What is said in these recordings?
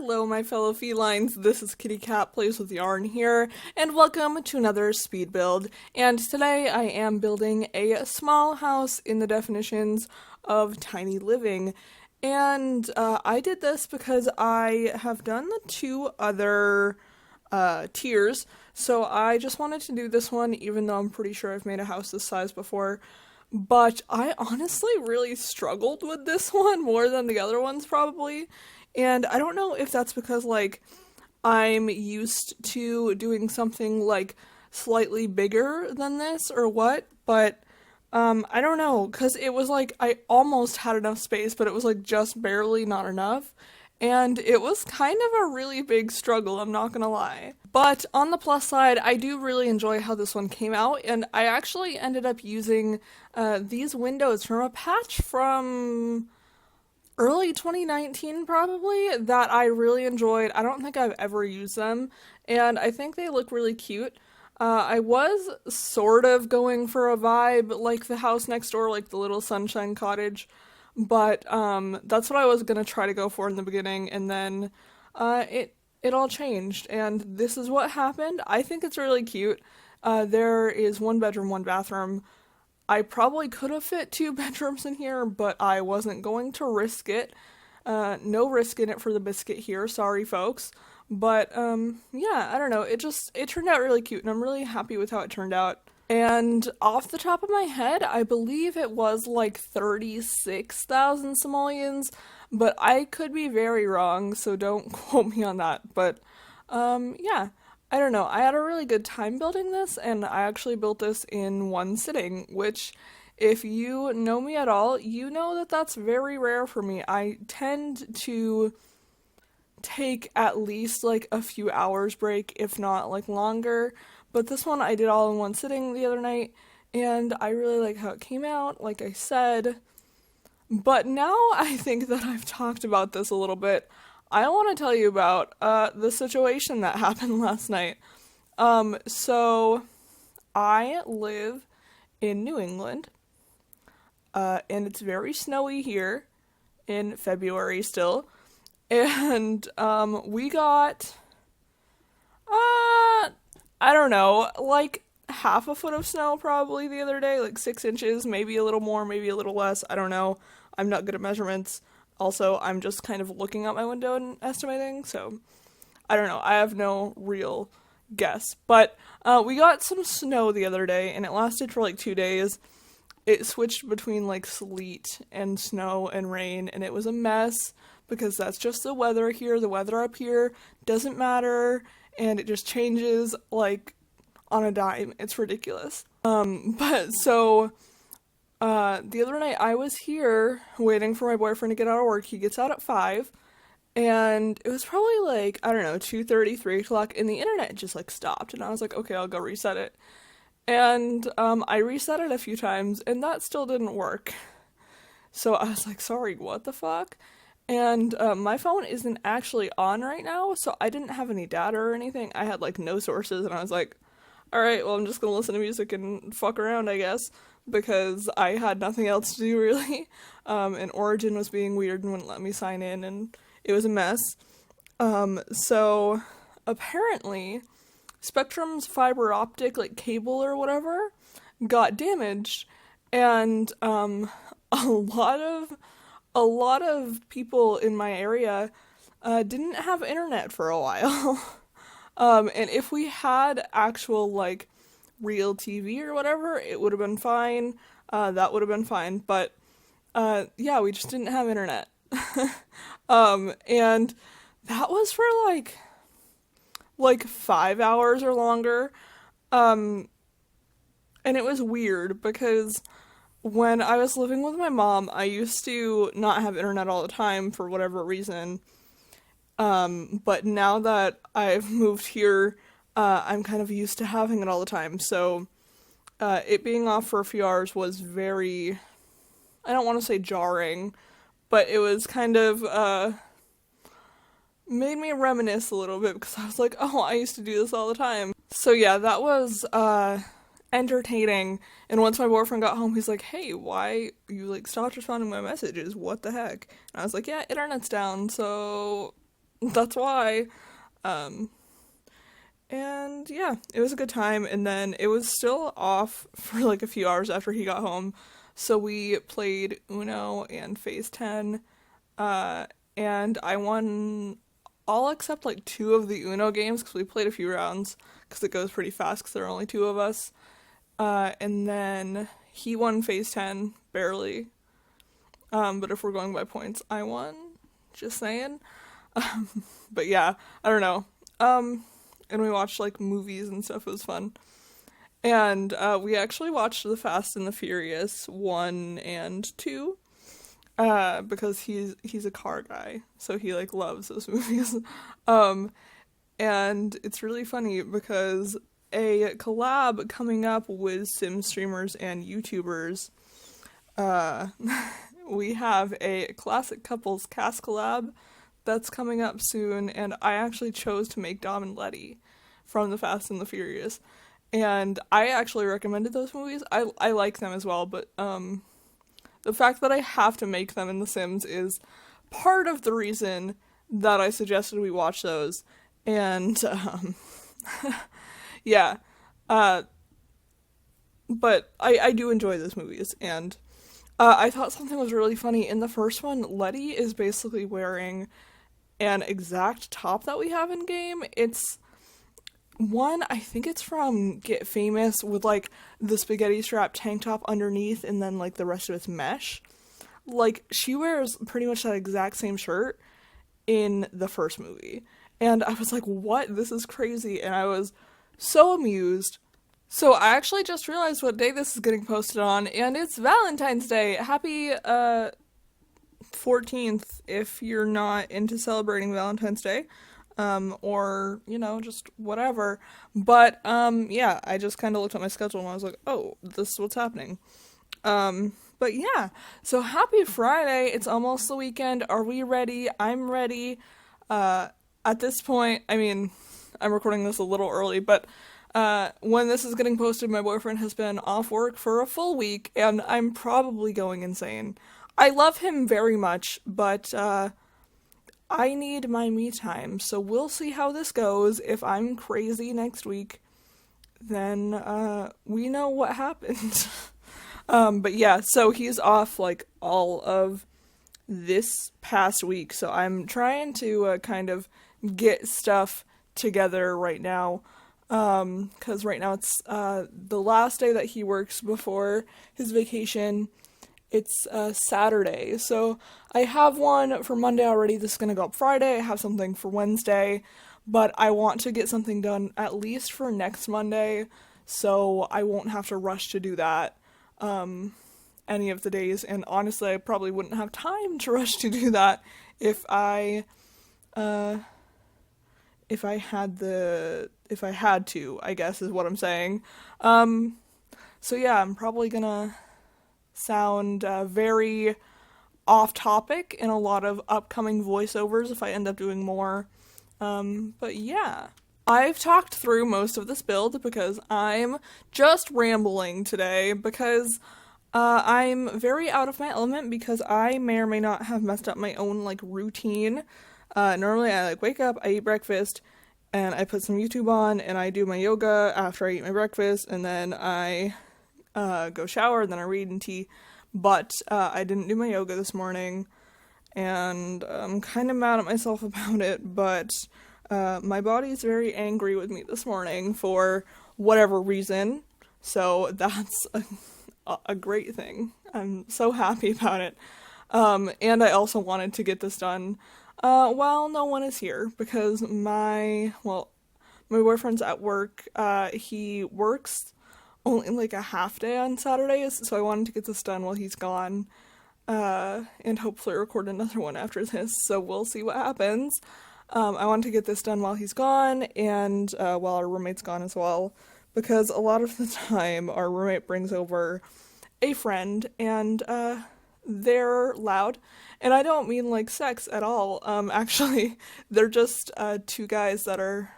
Hello my fellow felines, this is KittyCatPWYarn here, and welcome to another speed build. And today I am building a small house in the definitions of tiny living. And I did this because I have done the two other tiers, so I just wanted to do this one even though I'm pretty sure I've made a house this size before. But I honestly really struggled with this one more than the other ones probably. And I don't know if that's because, like, I'm used to doing something, like, slightly bigger than this or what, but, I don't know, because it was, like, I almost had enough space, but it was, like, just barely not enough, and it was kind of a really big struggle, I'm not gonna lie. But on the plus side, I do really enjoy how this one came out, and I actually ended up using, these windows from a patch from early 2019 probably, that I really enjoyed. I don't think I've ever used them, and I think they look really cute. I was sort of going for a vibe like the house next door, like the little sunshine cottage, but that's what I was gonna try to go for in the beginning, and then it all changed, and this is what happened. I think it's really cute. There is one bedroom, one bathroom. I probably could have fit 2 bedrooms in here, but I wasn't going to risk it. No risk in it for the biscuit here, sorry folks. But, yeah, I don't know, it turned out really cute, and I'm really happy with how it turned out. And off the top of my head, I believe it was like 36,000 simoleons, but I could be very wrong, so don't quote me on that. But, yeah. I don't know, I had a really good time building this, and I actually built this in one sitting, which, if you know me at all, you know that that's very rare for me. I tend to take at least, like, a few hours break, if not, like, longer, but this one I did all in one sitting the other night, and I really like how it came out, like I said. But now I think that I've talked about this a little bit, I want to tell you about the situation that happened last night. So I live in New England, and it's very snowy here in February still, and we got, I don't know, like half a foot of snow probably the other day, like 6 inches, maybe a little more, maybe a little less, I don't know, I'm not good at measurements. Also, I'm just kind of looking out my window and estimating, so I don't know. I have no real guess. But we got some snow the other day, and it lasted for like 2 days. It switched between like sleet and snow and rain, and it was a mess because that's just the weather here. The weather up here doesn't matter, and it just changes like on a dime. It's ridiculous. The other night I was here waiting for my boyfriend to get out of work. He gets out at 5, and it was probably like, I don't know, 2:30, 3 o'clock, and the internet just like stopped, and I was like, okay, I'll go reset it. And I reset it a few times, and that still didn't work. So I was like, sorry, what the fuck? And my phone isn't actually on right now, so I didn't have any data or anything. I had like no sources, and I was like, alright, well, I'm just gonna listen to music and fuck around, I guess, because I had nothing else to do, really. And Origin was being weird and wouldn't let me sign in, and it was a mess. So, apparently, Spectrum's fiber optic, like, cable or whatever, got damaged, and, a lot of people in my area, didn't have internet for a while. And if we had actual, like, real TV or whatever, it would have been fine, that would have been fine, but, yeah, we just didn't have internet. And that was for, like 5 hours or longer, and it was weird, because when I was living with my mom, I used to not have internet all the time for whatever reason, but now that I've moved here, I'm kind of used to having it all the time, so, it being off for a few hours was very, I don't want to say jarring, but it was kind of, made me reminisce a little bit, because I was like, oh, I used to do this all the time. So yeah, that was, entertaining, and once my boyfriend got home, he's like, hey, why you, like, stopped responding to my messages, what the heck? And I was like, yeah, internet's down, so that's why. Um, and yeah, it was a good time. And then it was still off for like a few hours after he got home. So we played Uno and Phase 10. And I won all except like two of the Uno games because we played a few rounds because it goes pretty fast because there are only two of us. And then he won Phase 10, barely. But if we're going by points, I won. Just saying. But yeah, I don't know. And we watched like movies and stuff. It was fun. And we actually watched The Fast and the Furious 1 and 2. Because he's a car guy, so he like loves those movies. And it's really funny because a collab coming up with sim streamers and YouTubers. We have a classic couples cast collab that's coming up soon, and I actually chose to make Dom and Letty from The Fast and the Furious. And I actually recommended those movies. I like them as well, but the fact that I have to make them in The Sims is part of the reason that I suggested we watch those. And yeah, but I do enjoy those movies, and I thought something was really funny. In the first one, Letty is basically wearing an exact top that we have in game. It's one, I think it's from Get Famous, with like the spaghetti strap tank top underneath and then like the rest of it's mesh. Like, she wears pretty much that exact same shirt in the first movie. And I was like, what? This is crazy. And I was so amused. So I actually just realized what day this is getting posted on, and it's Valentine's Day. Happy 14th if you're not into celebrating Valentine's Day. Or, you know, just whatever. But, yeah, I just kind of looked at my schedule and I was like, oh, this is what's happening. But yeah, so happy Friday. It's almost the weekend. Are we ready? I'm ready. At this point, I mean, I'm recording this a little early, but, when this is getting posted, my boyfriend has been off work for a full week, and I'm probably going insane. I love him very much, but, I need my me time, so we'll see how this goes. If I'm crazy next week, then, we know what happened. But yeah, so he's off, like, all of this past week, so I'm trying to, kind of get stuff together right now, because right now it's, the last day that he works before his vacation. It's Saturday, so I have one for Monday already. This is going to go up Friday. I have something for Wednesday, but I want to get something done at least for next Monday, so I won't have to rush to do that any of the days. And honestly, I probably wouldn't have time to rush to do that if I had to, I guess is what I'm saying. So yeah, I'm probably gonna sound very off topic in a lot of upcoming voiceovers if I end up doing more. But yeah. I've talked through most of this build because I'm just rambling today because I'm very out of my element because I may or may not have messed up my own like routine. Normally I like wake up, I eat breakfast, and I put some YouTube on and I do my yoga after I eat my breakfast, and then I go shower, and then I read and tea. But I didn't do my yoga this morning, and I'm kind of mad at myself about it, but my body is very angry with me this morning for whatever reason, so that's a great thing. I'm so happy about it. And I also wanted to get this done while no one is here, because my boyfriend's at work. He works only like a half day on Saturdays, so I wanted to get this done while he's gone, and hopefully record another one after this, so we'll see what happens. I want to get this done while he's gone, and while our roommate's gone as well, because a lot of the time our roommate brings over a friend, and they're loud, and I don't mean like sex at all. Actually, they're just two guys that are,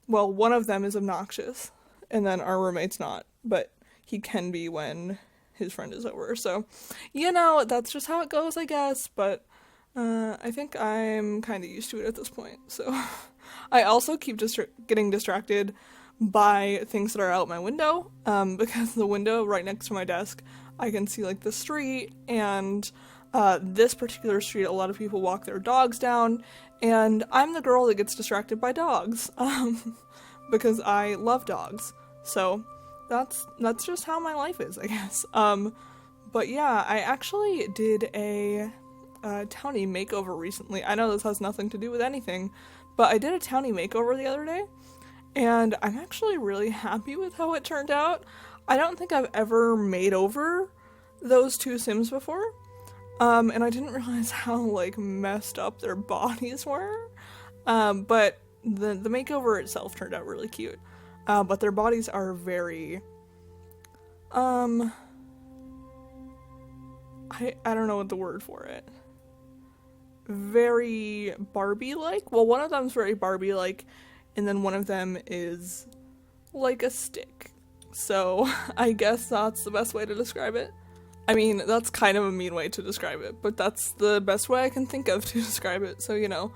well, one of them is obnoxious, and then our roommate's not, but he can be when his friend is over, so, you know, that's just how it goes, I guess, but I think I'm kind of used to it at this point, so I also keep getting distracted by things that are out my window, because the window right next to my desk, I can see like the street, and this particular street, a lot of people walk their dogs down, and I'm the girl that gets distracted by dogs, because I love dogs. So that's just how my life is, I guess. But yeah, I actually did a townie makeover recently. I know this has nothing to do with anything, but I did a townie makeover the other day, and I'm actually really happy with how it turned out. I don't think I've ever made over those two Sims before, and I didn't realize how, like, messed up their bodies were, but the makeover itself turned out really cute, but their bodies are very, I don't know what the word for it. Very Barbie-like? Well, one of them's very Barbie-like, and then one of them is like a stick. So, I guess that's the best way to describe it. I mean, that's kind of a mean way to describe it, but that's the best way I can think of to describe it, so you know.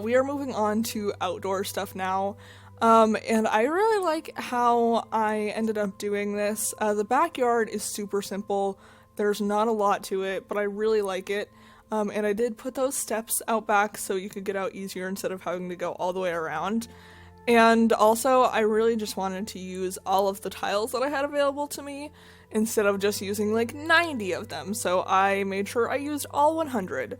We are moving on to outdoor stuff now, and I really like how I ended up doing this. The backyard is super simple. There's not a lot to it, but I really like it. And I did put those steps out back so you could get out easier instead of having to go all the way around. And also, I really just wanted to use all of the tiles that I had available to me instead of just using like 90 of them. So I made sure I used all 100.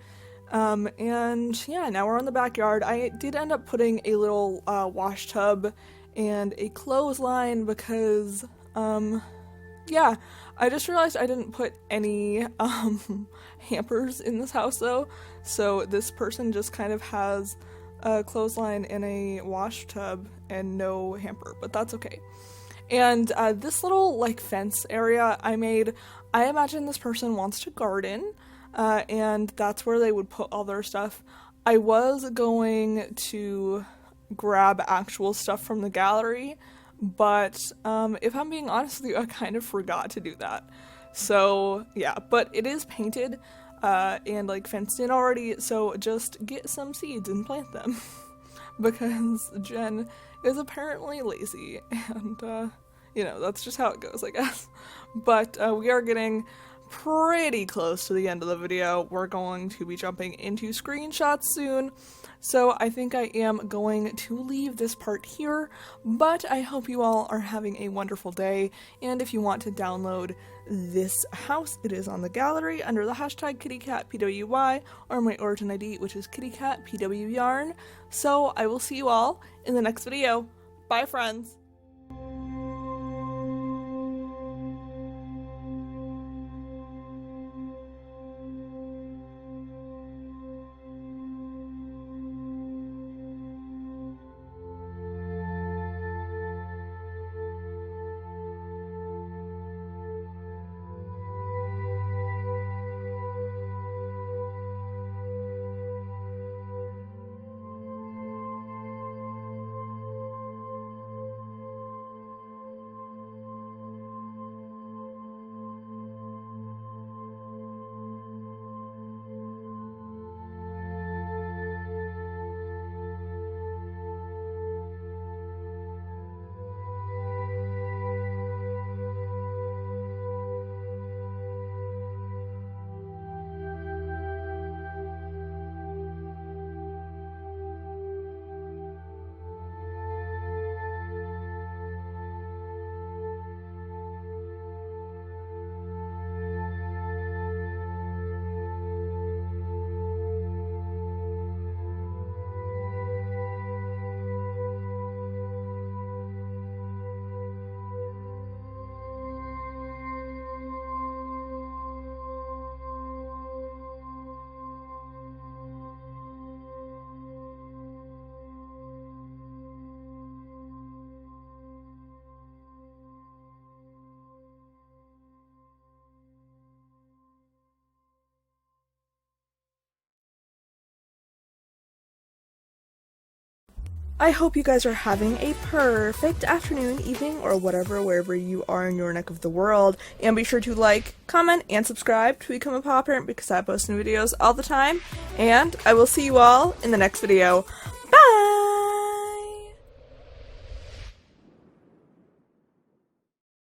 And yeah, now we're in the backyard. I did end up putting a little wash tub and a clothesline because, yeah, I just realized I didn't put any hampers in this house though, so this person just kind of has a clothesline and a wash tub and no hamper, but that's okay. And this little like fence area I made, I imagine this person wants to garden, and that's where they would put all their stuff. I was going to grab actual stuff from the gallery, but if I'm being honest with you, I kind of forgot to do that. So yeah, but it is painted and like fenced in already, so just get some seeds and plant them. Because Jen is apparently lazy, and you know, that's just how it goes, I guess. But we are getting pretty close to the end of the video. We're going to be jumping into screenshots soon, so I think I am going to leave this part here, but I hope you all are having a wonderful day, and if you want to download this house, it is on the gallery under the hashtag KittyCatPWY, or my origin ID, which is KittyCatPWYarn. So I will see you all in the next video. Bye, friends! I hope you guys are having a perfect afternoon, evening, or whatever, wherever you are in your neck of the world. And be sure to like, comment, and subscribe to become a paw parent because I post new videos all the time. And I will see you all in the next video.